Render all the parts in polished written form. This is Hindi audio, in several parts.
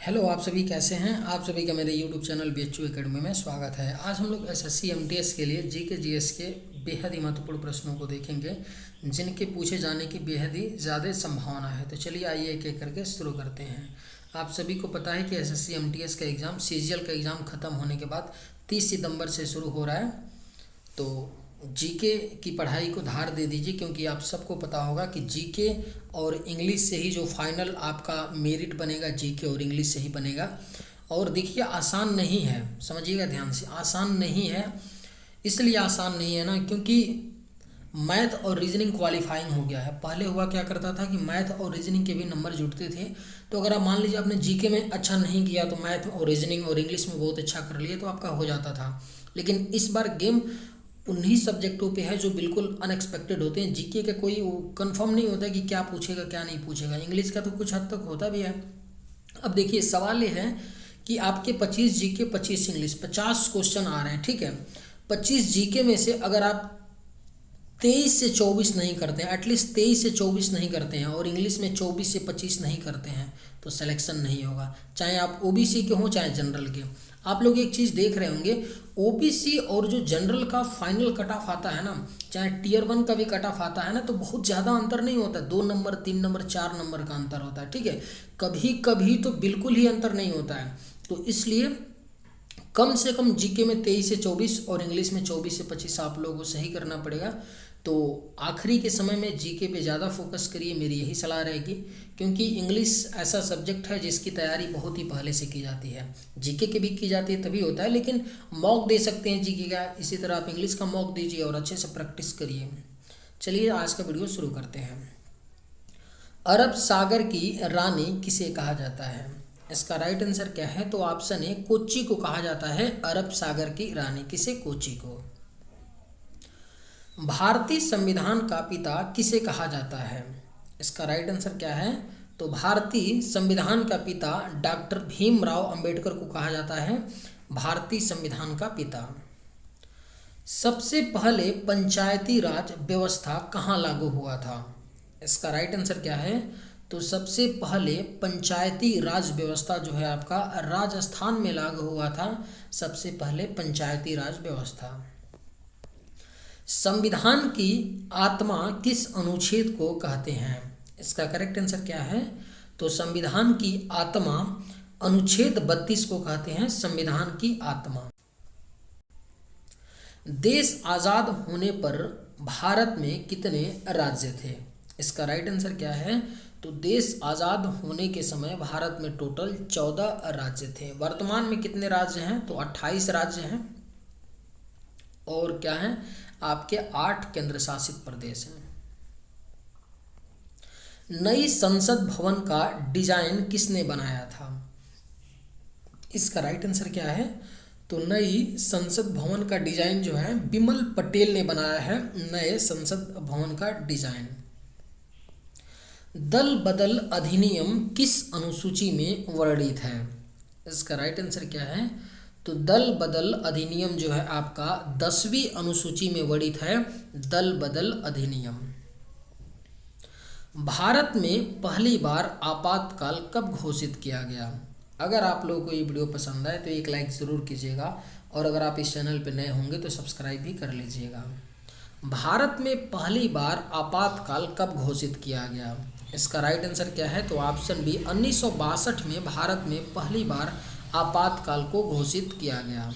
हेलो, आप सभी कैसे हैं। आप सभी का मेरे यूट्यूब चैनल BHU एकेडमी में स्वागत है। आज हम लोग SSC MTS के लिए जीके जीएस के बेहद ही महत्वपूर्ण प्रश्नों को देखेंगे जिनके पूछे जाने की बेहद ही ज़्यादा संभावना है। तो चलिए आइए एक एक करके शुरू करते हैं। आप सभी को पता है कि SSC MTS का एग्ज़ाम CGL का एग्ज़ाम ख़त्म होने के बाद 30 सितंबर से शुरू हो रहा है। तो जीके की पढ़ाई को धार दे दीजिए, क्योंकि आप सबको पता होगा कि जीके और इंग्लिश से ही जो फाइनल आपका मेरिट बनेगा, जीके और इंग्लिश से ही बनेगा। और देखिए, आसान नहीं है, समझिएगा ध्यान से, आसान नहीं है। इसलिए आसान नहीं है ना, क्योंकि मैथ और रीजनिंग क्वालिफाइंग हो गया है। पहले हुआ क्या करता था कि मैथ और रीजनिंग के भी नंबर जुड़ते थे। तो अगर आप मान लीजिए आपने जीके में अच्छा नहीं किया तो मैथ और रीजनिंग और इंग्लिश में बहुत अच्छा कर लिए तो आपका हो जाता था। लेकिन इस बार गेम उन्हीं सब्जेक्टों पे है जो बिल्कुल अनएक्सपेक्टेड होते हैं। जीके का कोई कंफर्म नहीं होता कि क्या पूछेगा क्या नहीं पूछेगा। इंग्लिश का तो कुछ हद तक होता भी है। अब देखिए, सवाल ये है कि आपके 25 जीके 25 इंग्लिश 50 क्वेश्चन आ रहे हैं, ठीक है। 25 जीके में से अगर आप 23 से 24 नहीं करते हैं, एटलीस्ट 23 से 24 नहीं करते हैं, और इंग्लिश में 24 से 25 नहीं करते हैं, तो सिलेक्शन नहीं होगा। चाहे आप ओबीसी के हों चाहे जनरल के। आप लोग एक चीज़ देख रहे होंगे, ओबीसी और जो जनरल का फाइनल कट ऑफ आता है ना, चाहे टियर 1 का भी कट ऑफ आता है ना, तो बहुत ज़्यादा अंतर नहीं होता है। 2 नंबर 3 नंबर 4 नंबर का अंतर होता है, ठीक है। कभी कभी तो बिल्कुल ही अंतर नहीं होता है। तो इसलिए कम से कम जीके में 23 से 24 और इंग्लिश में 24 से 25 आप लोगों को सही करना पड़ेगा। तो आखिरी के समय में जीके पे ज़्यादा फोकस करिए, मेरी यही सलाह रहेगी। क्योंकि इंग्लिश ऐसा सब्जेक्ट है जिसकी तैयारी बहुत ही पहले से की जाती है। जीके की भी की जाती है तभी होता है, लेकिन मॉक दे सकते हैं जीके का। इसी तरह आप इंग्लिश का मॉक दीजिए और अच्छे से प्रैक्टिस करिए। चलिए आज का वीडियो शुरू करते हैं। अरब सागर की रानी किसे कहा जाता है? इसका राइट आंसर क्या है? तो ऑप्शन ए, कोच्चि को कहा जाता है अरब सागर की रानी। किसे? कोच्चि को। भारतीय संविधान का पिता किसे कहा जाता है? इसका राइट आंसर क्या है? तो भारतीय संविधान का पिता डॉक्टर भीमराव अंबेडकर को कहा जाता है भारतीय संविधान का पिता। सबसे पहले पंचायती राज व्यवस्था कहाँ लागू हुआ था? इसका राइट आंसर क्या है? तो सबसे पहले पंचायती राज व्यवस्था जो है आपका राजस्थान में लागू हुआ था। सबसे पहले पंचायती राज व्यवस्था। संविधान की आत्मा किस अनुच्छेद को कहते हैं? इसका करेक्ट आंसर क्या है? तो संविधान की आत्मा अनुच्छेद 32 को कहते हैं संविधान की आत्मा। देश आज़ाद होने पर भारत में कितने राज्य थे? इसका राइट आंसर क्या है? तो देश आज़ाद होने के समय भारत में टोटल 14 राज्य थे। वर्तमान में कितने राज्य हैं? तो 28 राज्य हैं। और क्या है आपके 8 केंद्र शासित प्रदेश हैं। नई संसद भवन का डिजाइन किसने बनाया था? इसका राइट आंसर क्या है? तो नई संसद भवन का डिजाइन जो है बिमल पटेल ने बनाया है। नए संसद भवन का डिजाइन। दल बदल अधिनियम किस अनुसूची में वर्णित है? इसका राइट आंसर क्या है? तो दल बदल अधिनियम जो है आपका 10वीं अनुसूची में वर्णित है। दल बदल अधिनियम। भारत में पहली बार आपातकाल कब घोषित किया गया? अगर आप लोगों को ये वीडियो पसंद आए तो एक लाइक ज़रूर कीजिएगा, और अगर आप इस चैनल पर नए होंगे तो सब्सक्राइब भी कर लीजिएगा। भारत में पहली बार आपातकाल कब घोषित किया गया? इसका राइट आंसर क्या है? तो ऑप्शन बी, 1962 में भारत में पहली बार आपातकाल को घोषित किया गया।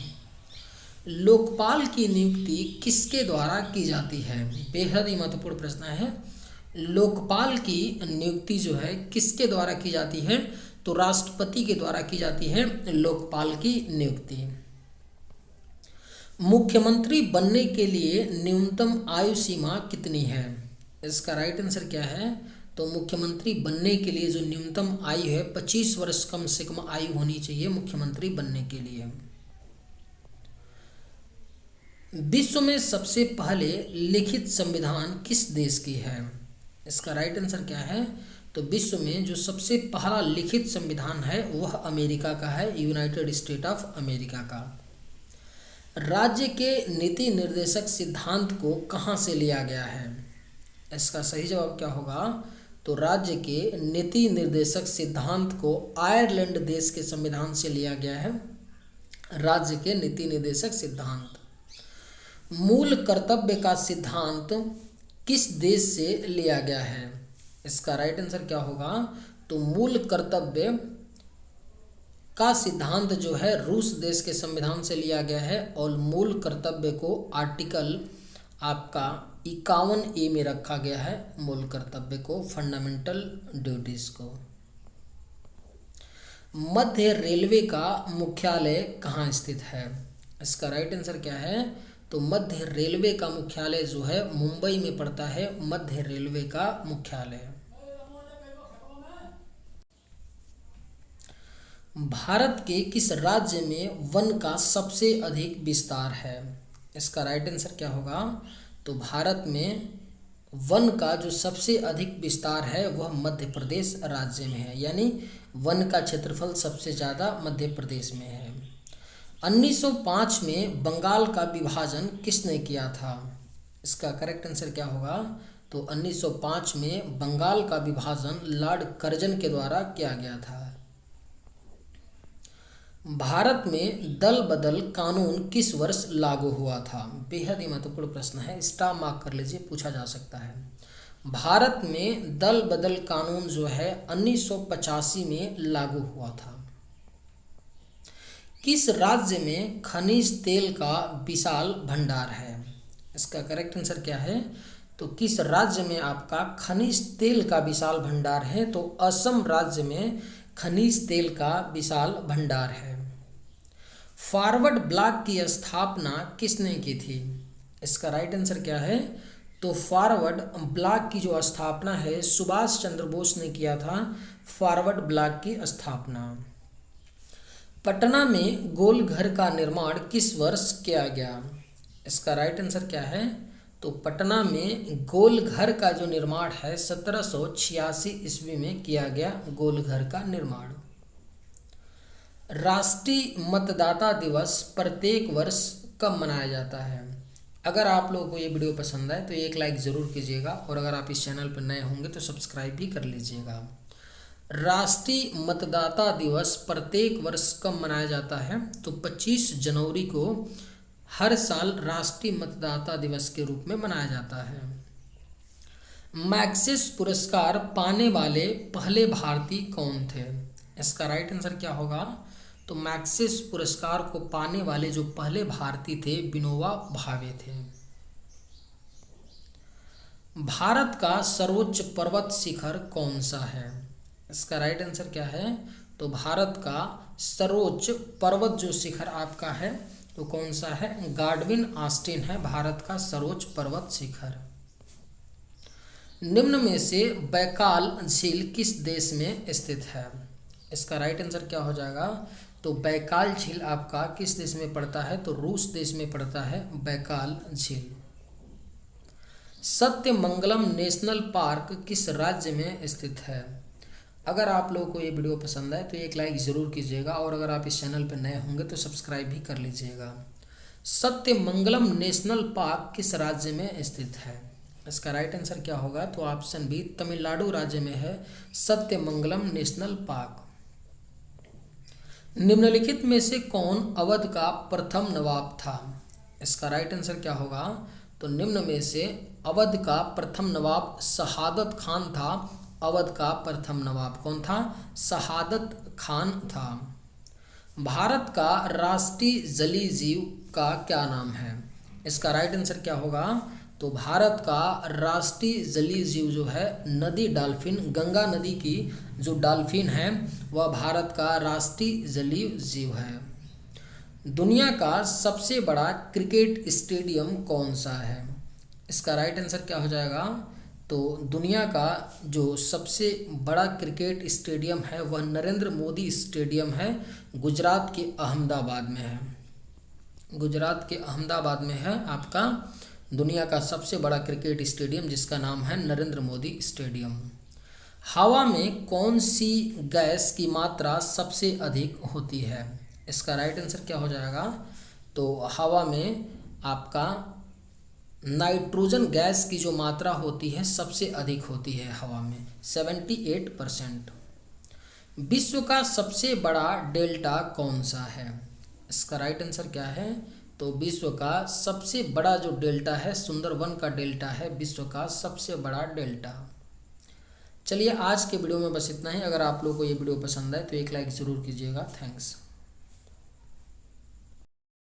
लोकपाल की नियुक्ति किसके द्वारा की जाती है? बेहद ही महत्वपूर्ण प्रश्न है। लोकपाल की नियुक्ति जो है किसके द्वारा की जाती है? तो राष्ट्रपति के द्वारा की जाती है लोकपाल की नियुक्ति। मुख्यमंत्री बनने के लिए न्यूनतम आयु सीमा कितनी है? इसका राइट आंसर क्या है? तो मुख्यमंत्री बनने के लिए जो न्यूनतम आयु है 25 वर्ष कम से कम आयु होनी चाहिए मुख्यमंत्री बनने के लिए। विश्व में सबसे पहले लिखित संविधान किस देश की है? इसका राइट आंसर क्या है? तो विश्व में जो सबसे पहला लिखित संविधान है वह अमेरिका का है, यूनाइटेड स्टेट ऑफ अमेरिका का। राज्य के नीति निर्देशक सिद्धांत को कहाँ से लिया गया है? इसका सही जवाब क्या होगा? तो राज्य के नीति निर्देशक सिद्धांत को आयरलैंड देश के संविधान से लिया गया है। राज्य के नीति निर्देशक सिद्धांत। मूल कर्तव्य का सिद्धांत किस देश से लिया गया है? इसका राइट आंसर क्या होगा? तो मूल कर्तव्य का सिद्धांत जो है रूस देश के संविधान से लिया गया है और मूल कर्तव्य को आर्टिकल आपका 51A में रखा गया है। मूल कर्तव्य को, फंडामेंटल ड्यूटीज को। मध्य रेलवे का मुख्यालय कहाँ स्थित है? इसका राइट आंसर क्या है? तो मध्य रेलवे का मुख्यालय जो है मुंबई में पड़ता है। मध्य रेलवे का मुख्यालय। भारत के किस राज्य में वन का सबसे अधिक विस्तार है? इसका राइट आंसर क्या होगा? तो भारत में वन का जो सबसे अधिक विस्तार है वह मध्य प्रदेश राज्य में है, यानी वन का क्षेत्रफल सबसे ज़्यादा मध्य प्रदेश में है। 1905 में बंगाल का विभाजन किसने किया था? इसका करेक्ट आंसर क्या होगा? तो 1905 में बंगाल का विभाजन लॉर्ड कर्जन के द्वारा किया गया था। भारत में दल बदल कानून किस वर्ष लागू हुआ था? बेहद ही महत्वपूर्ण प्रश्न है, स्टार मार्क कर लीजिए, पूछा जा सकता है। भारत में दल बदल कानून जो है 1985 में लागू हुआ था। किस राज्य में खनिज तेल का विशाल भंडार है? इसका करेक्ट आंसर क्या है? तो किस राज्य में आपका खनिज तेल का विशाल भंडार है? तो असम राज्य में खनिज तेल का विशाल भंडार है। फॉरवर्ड ब्लॉक की स्थापना किसने की थी? इसका राइट आंसर क्या है? तो फॉरवर्ड ब्लॉक की जो स्थापना है सुभाष चंद्र बोस ने किया था। फॉरवर्ड ब्लॉक की स्थापना। पटना में गोल घर का निर्माण किस वर्ष किया गया? इसका राइट आंसर क्या है? तो पटना में गोल घर का जो निर्माण है 1786 ईस्वी में किया गया गोल घर का निर्माण। राष्ट्रीय मतदाता दिवस प्रत्येक वर्ष कब मनाया जाता है? अगर आप लोगों को ये वीडियो पसंद आए तो एक लाइक ज़रूर कीजिएगा और अगर आप इस चैनल पर नए होंगे तो सब्सक्राइब भी कर लीजिएगा। राष्ट्रीय मतदाता दिवस प्रत्येक वर्ष कब मनाया जाता है? तो 25 जनवरी को हर साल राष्ट्रीय मतदाता दिवस के रूप में मनाया जाता है। मैग्सेस पुरस्कार पाने वाले पहले भारतीय कौन थे? इसका राइट आंसर क्या होगा? तो मैग्सेस पुरस्कार को पाने वाले जो पहले भारतीय थे विनोबा भावे थे। भारत का सर्वोच्च पर्वत शिखर कौन सा है? इसका राइट आंसर क्या है? तो भारत का सर्वोच्च पर्वत जो शिखर आपका है तो कौन सा है? गार्डविन ऑस्टिन है भारत का सर्वोच्च पर्वत शिखर। निम्न में से बैकाल झील किस देश में स्थित है? इसका राइट आंसर क्या हो जाएगा? तो बैकाल झील आपका किस देश में पड़ता है? तो रूस देश में पड़ता है बैकाल झील। सत्यमंगलम नेशनल पार्क किस राज्य में स्थित है? अगर आप लोगों को ये वीडियो पसंद आए तो एक लाइक ज़रूर कीजिएगा और अगर आप इस चैनल पर नए होंगे तो सब्सक्राइब भी कर लीजिएगा। सत्यमंगलम नेशनल पार्क किस राज्य में स्थित है? इसका राइट आंसर क्या होगा? तो ऑप्शन बी तमिलनाडु राज्य में है सत्यमंगलम नेशनल पार्क। निम्नलिखित में से कौन अवध का प्रथम नवाब था? इसका राइट आंसर क्या होगा? तो निम्न में से अवध का प्रथम नवाब शहादत खान था। अवध का प्रथम नवाब कौन था? शहादत खान था। भारत का राष्ट्रीय जलीय जीव का क्या नाम है? इसका राइट आंसर क्या होगा? तो भारत का राष्ट्रीय जलीय जीव जो है नदी डॉल्फिन, गंगा नदी की जो डॉल्फिन है वह भारत का राष्ट्रीय जलीय जीव है। दुनिया का सबसे बड़ा क्रिकेट स्टेडियम कौन सा है? इसका राइट आंसर क्या हो जाएगा? तो दुनिया का जो सबसे बड़ा क्रिकेट स्टेडियम है वह नरेंद्र मोदी स्टेडियम है, गुजरात के अहमदाबाद में है। गुजरात के अहमदाबाद में है आपका दुनिया का सबसे बड़ा क्रिकेट स्टेडियम जिसका नाम है नरेंद्र मोदी स्टेडियम। हवा में कौन सी गैस की मात्रा सबसे अधिक होती है? इसका राइट आंसर क्या हो जाएगा? तो हवा में आपका नाइट्रोजन गैस की जो मात्रा होती है सबसे अधिक होती है हवा में, 78%। विश्व का सबसे बड़ा डेल्टा कौन सा है? इसका राइट आंसर क्या है? तो विश्व का सबसे बड़ा जो डेल्टा है सुंदरवन का डेल्टा है, विश्व का सबसे बड़ा डेल्टा। चलिए आज के वीडियो में बस इतना ही। अगर आप लोगों को ये वीडियो पसंद आए तो एक लाइक ज़रूर कीजिएगा। थैंक्स।